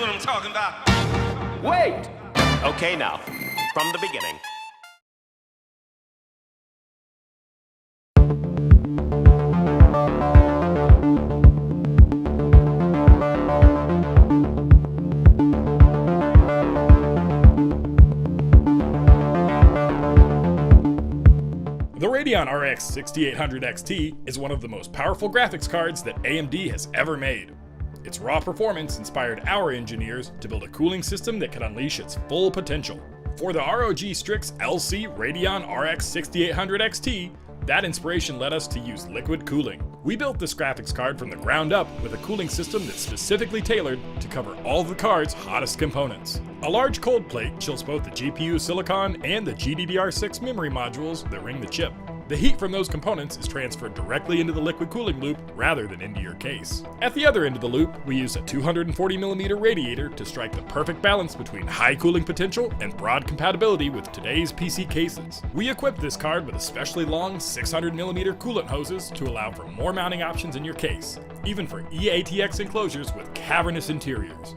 what I'm talking about. Wait! Okay, now, from the beginning. The Radeon RX 6800 XT is one of the most powerful graphics cards that AMD has ever made. Its raw performance inspired our engineers to build a cooling system that could unleash its full potential. For the ROG Strix LC Radeon RX 6800 XT, that inspiration led us to use liquid cooling. We built this graphics card from the ground up with a cooling system that's specifically tailored to cover all of the card's hottest components. A large cold plate chills both the GPU silicon and the GDDR6 memory modules that ring the chip. The heat from those components is transferred directly into the liquid cooling loop rather than into your case. At the other end of the loop, we use a 240mm radiator to strike the perfect balance between high cooling potential and broad compatibility with today's PC cases. We equipped this card with especially long 600mm coolant hoses to allow for more mounting options in your case, even for eATX enclosures with cavernous interiors.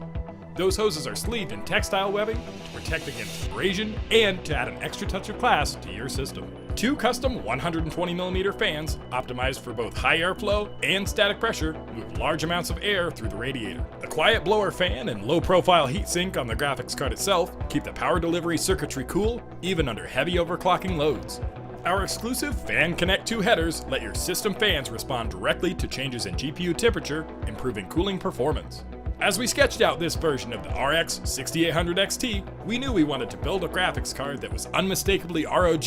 Those hoses are sleeved in textile webbing to protect against abrasion and to add an extra touch of class to your system. Two custom 120mm fans, optimized for both high airflow and static pressure, move large amounts of air through the radiator. The quiet blower fan and low-profile heatsink on the graphics card itself keep the power delivery circuitry cool, even under heavy overclocking loads. Our exclusive Fan Connect 2 headers let your system fans respond directly to changes in GPU temperature, improving cooling performance. As we sketched out this version of the RX 6800 XT, we knew we wanted to build a graphics card that was unmistakably ROG,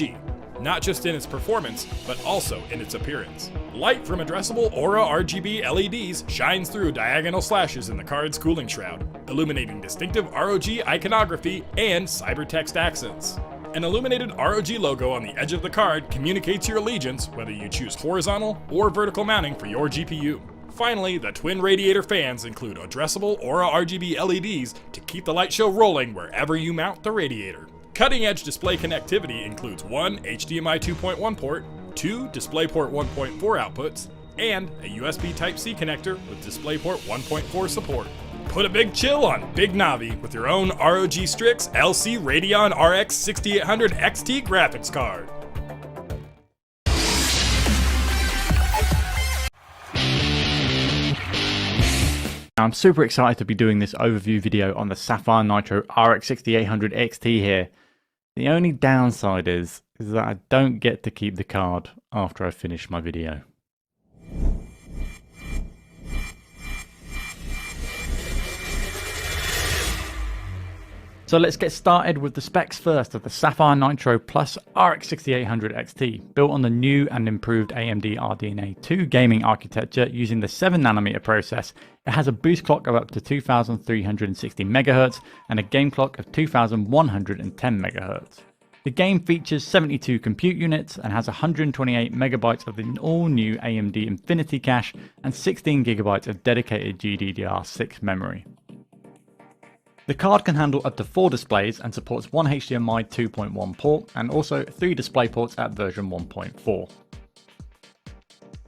not just in its performance, but also in its appearance. Light from addressable Aura RGB LEDs shines through diagonal slashes in the card's cooling shroud, illuminating distinctive ROG iconography and cybertext accents. An illuminated ROG logo on the edge of the card communicates your allegiance whether you choose horizontal or vertical mounting for your GPU. Finally, the twin radiator fans include addressable Aura RGB LEDs to keep the light show rolling wherever you mount the radiator. Cutting-edge display connectivity includes one HDMI 2.1 port, two DisplayPort 1.4 outputs, and a USB Type-C connector with DisplayPort 1.4 support. Put a big chill on Big Navi with your own ROG Strix LC Radeon RX 6800 XT graphics card. I'm super excited to be doing this overview video on the Sapphire Nitro RX 6800 XT here. The only downside is that I don't get to keep the card after I finish my video. So let's get started with the specs first of the Sapphire Nitro Plus RX 6800 XT, built on the new and improved AMD RDNA 2 gaming architecture using the 7nm process. It has a boost clock of up to 2360 MHz and a game clock of 2110 MHz. The game features 72 compute units and has 128 MB of the all-new AMD Infinity cache and 16 GB of dedicated GDDR6 memory. The card can handle up to 4 displays and supports one HDMI 2.1 port and also 3 display ports at version 1.4.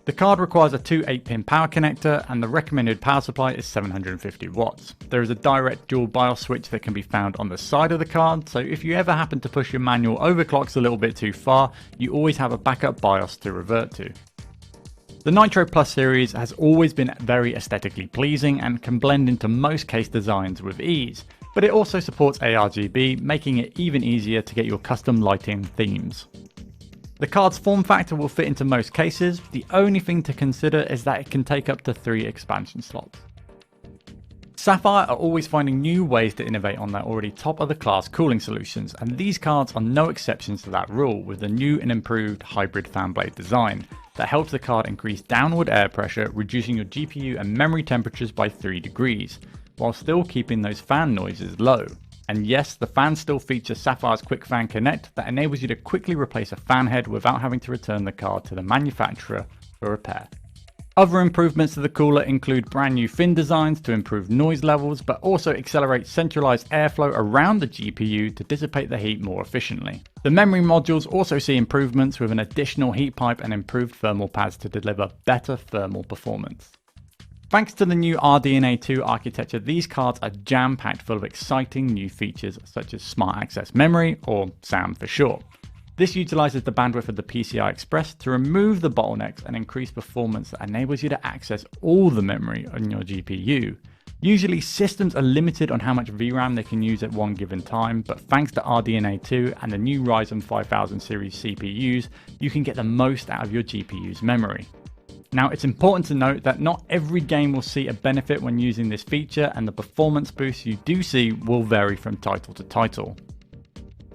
The card requires a 2 8-pin power connector and the recommended power supply is 750 watts. There is a direct dual BIOS switch that can be found on the side of the card, so if you ever happen to push your manual overclocks a little bit too far, you always have a backup BIOS to revert to. The Nitro Plus series has always been very aesthetically pleasing and can blend into most case designs with ease, but it also supports ARGB, making it even easier to get your custom lighting themes. The card's form factor will fit into most cases. The only thing to consider is that it can take up to 3 expansion slots. Sapphire are always finding new ways to innovate on their already top of the class cooling solutions, and these cards are no exceptions to that rule with the new and improved hybrid fan blade design that helps the card increase downward air pressure, reducing your GPU and memory temperatures by 3 degrees, while still keeping those fan noises low. And yes, the fans still feature Sapphire's Quick Fan Connect that enables you to quickly replace a fan head without having to return the card to the manufacturer for repair. Other improvements to the cooler include brand new fin designs to improve noise levels, but also accelerate centralized airflow around the GPU to dissipate the heat more efficiently. The memory modules also see improvements with an additional heat pipe and improved thermal pads to deliver better thermal performance. Thanks to the new RDNA 2 architecture, these cards are jam-packed full of exciting new features such as Smart Access Memory, or SAM for short. This utilizes the bandwidth of the PCI Express to remove the bottlenecks and increase performance that enables you to access all the memory on your GPU. Usually systems are limited on how much VRAM they can use at one given time, but thanks to RDNA 2 and the new Ryzen 5000 series CPUs, you can get the most out of your GPU's memory. Now, it's important to note that not every game will see a benefit when using this feature, and the performance boosts you do see will vary from title to title.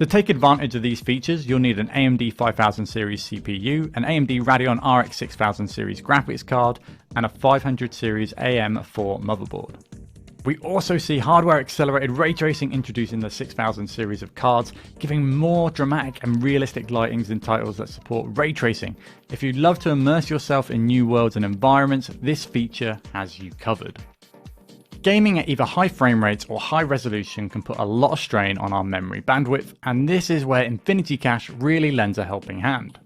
To take advantage of these features, you'll need an AMD 5000 series CPU, an AMD Radeon RX 6000 series graphics card, and a 500 series AM4 motherboard. We also see hardware accelerated ray tracing introduced in the 6000 series of cards, giving more dramatic and realistic lightings in titles that support ray tracing. If you'd love to immerse yourself in new worlds and environments, this feature has you covered. Gaming at either high frame rates or high resolution can put a lot of strain on our memory bandwidth, and this is where Infinity Cache really lends a helping hand.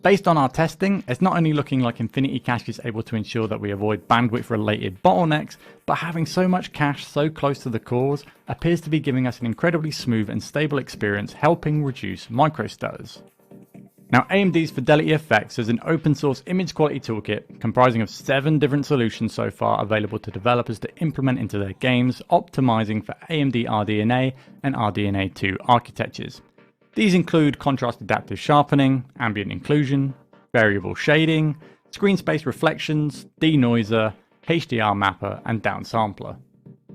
Based on our testing, it's not only looking like Infinity Cache is able to ensure that we avoid bandwidth related bottlenecks, but having so much cache so close to the cores appears to be giving us an incredibly smooth and stable experience, helping reduce microstutters. Now, AMD's Fidelity FX is an open source image quality toolkit comprising of 7 different solutions so far available to developers to implement into their games, optimizing for AMD RDNA and RDNA 2 architectures. These include contrast adaptive sharpening, ambient inclusion, variable shading, screen space reflections, denoiser, HDR mapper, and downsampler.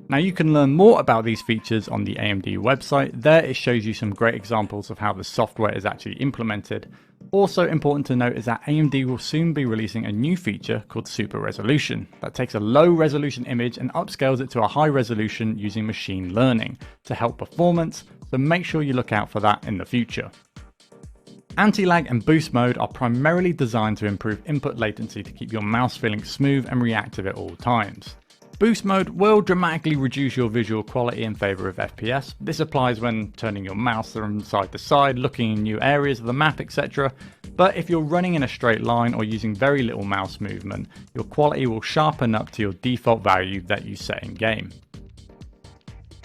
Now, you can learn more about these features on the AMD website. There it shows you some great examples of how the software is actually implemented. Also important to note is that AMD will soon be releasing a new feature called Super Resolution that takes a low resolution image and upscales it to a high resolution using machine learning to help performance, so make sure you look out for that in the future. Anti-lag and boost mode are primarily designed to improve input latency to keep your mouse feeling smooth and reactive at all times. Boost mode will dramatically reduce your visual quality in favor of FPS. This applies when turning your mouse from side to side, looking in new areas of the map, etc. But if you're running in a straight line or using very little mouse movement, your quality will sharpen up to your default value that you set in game.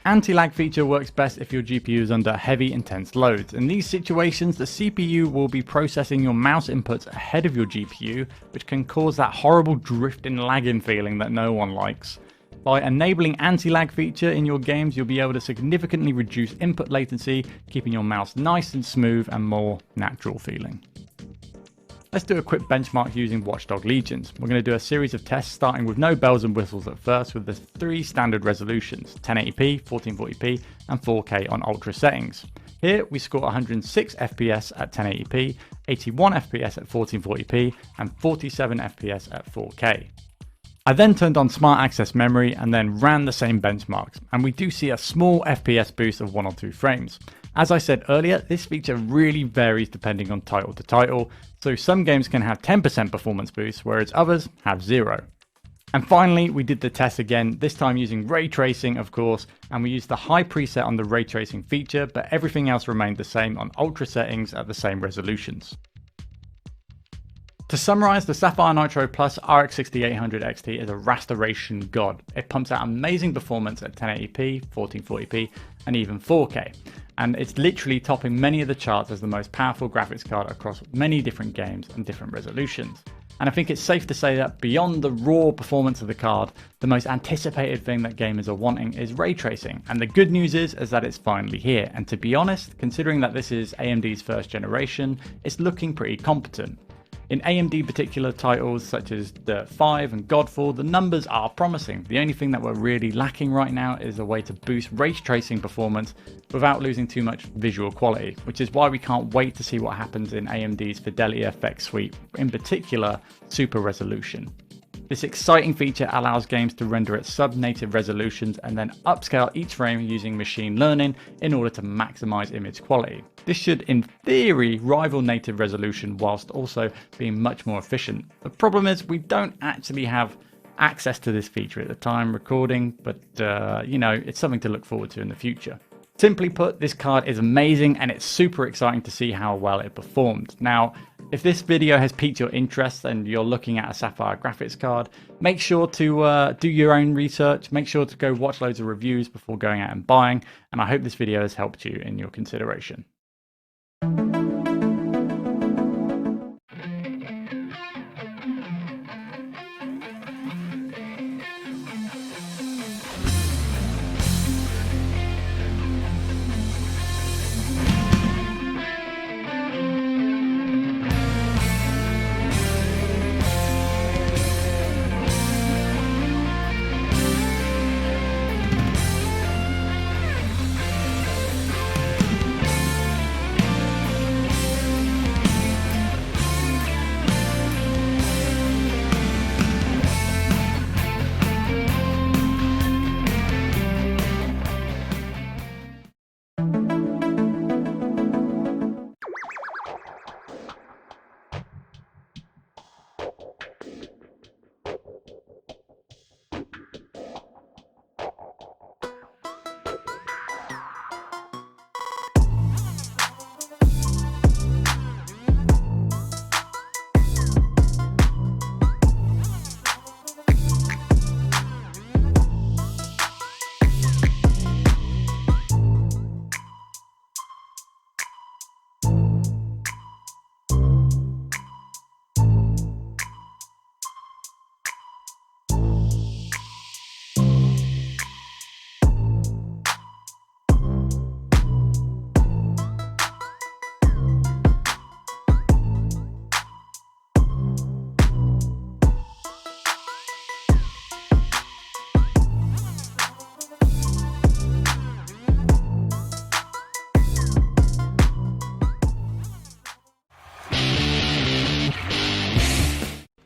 Anti-lag feature works best if your GPU is under heavy intense loads. In these situations, the CPU will be processing your mouse inputs ahead of your GPU, which can cause that horrible drifting lagging feeling that no one likes. By enabling anti-lag feature in your games, you'll be able to significantly reduce input latency, keeping your mouse nice and smooth and more natural feeling. Let's do a quick benchmark using Watchdog Legions. We're going to do a series of tests starting with no bells and whistles at first with the 3 standard resolutions, 1080p, 1440p and 4K on ultra settings. Here we score 106 FPS at 1080p, 81 FPS at 1440p and 47 FPS at 4K. I then turned on Smart Access Memory and then ran the same benchmarks, and we do see a small FPS boost of 1 or 2 frames. As I said earlier, this feature really varies depending on title to title, so some games can have 10% performance boost, whereas others have 0. And finally, we did the test again, this time using ray tracing, of course, and we used the high preset on the ray tracing feature, but everything else remained the same on ultra settings at the same resolutions. To summarize, the Sapphire Nitro Plus RX 6800 XT is a rasteration god. It pumps out amazing performance at 1080p, 1440p, and even 4K. And it's literally topping many of the charts as the most powerful graphics card across many different games and different resolutions. And I think it's safe to say that beyond the raw performance of the card, the most anticipated thing that gamers are wanting is ray tracing. And the good news is that it's finally here. And to be honest, considering that this is AMD's first generation, it's looking pretty competent. In AMD particular titles such as Dirt 5 and Godfall, the numbers are promising. The only thing that we're really lacking right now is a way to boost ray tracing performance without losing too much visual quality, which is why we can't wait to see what happens in AMD's Fidelity FX suite, in particular Super Resolution. This exciting feature allows games to render at sub-native resolutions and then upscale each frame using machine learning in order to maximize image quality. This should, in theory, rival native resolution whilst also being much more efficient. The problem is we don't actually have access to this feature at the time recording, but it's something to look forward to in the future. Simply put, this card is amazing and it's super exciting to see how well it performed. Now, if this video has piqued your interest and you're looking at a Sapphire graphics card, make sure to do your own research, make sure to go watch loads of reviews before going out and buying, and I hope this video has helped you in your consideration.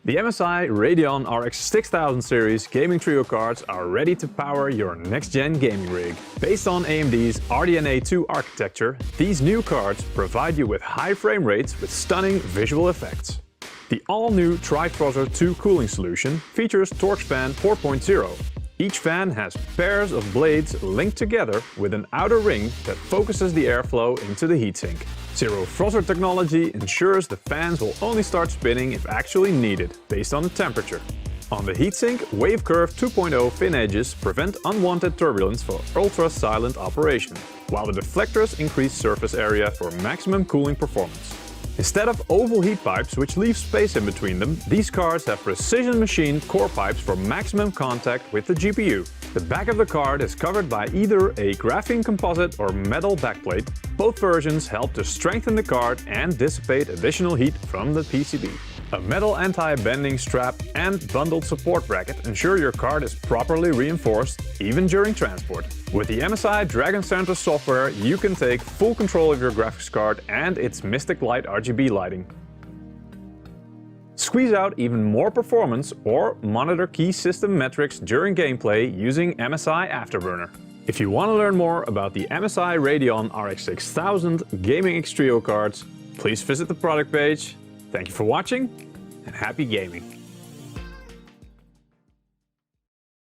The MSI Radeon RX 6000 series gaming trio cards are ready to power your next-gen gaming rig. Based on AMD's RDNA 2 architecture, these new cards provide you with high frame rates with stunning visual effects. The all-new Trifrozer 2 cooling solution features torque fan 4.0. Each fan has pairs of blades linked together with an outer ring that focuses the airflow into the heatsink. Zero Frozzer technology ensures the fans will only start spinning if actually needed, based on the temperature. On the heatsink, Wave Curve 2.0 fin edges prevent unwanted turbulence for ultra-silent operation, while the deflectors increase surface area for maximum cooling performance. Instead of oval heat pipes which leave space in between them, these cards have precision-machined core pipes for maximum contact with the GPU. The back of the card is covered by either a graphene composite or metal backplate. Both versions help to strengthen the card and dissipate additional heat from the PCB. A metal anti-bending strap and bundled support bracket ensure your card is properly reinforced, even during transport. With the MSI Dragon Center software, you can take full control of your graphics card and its Mystic Light RGB lighting. Squeeze out even more performance or monitor key system metrics during gameplay using MSI Afterburner. If you want to learn more about the MSI Radeon RX 6000 Gaming X Trio cards, please visit the product page. Thank you for watching and happy gaming!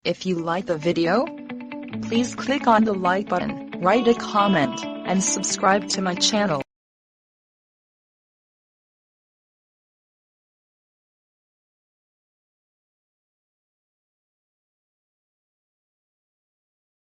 If you like the video, please click on the like button, write a comment, and subscribe to my channel.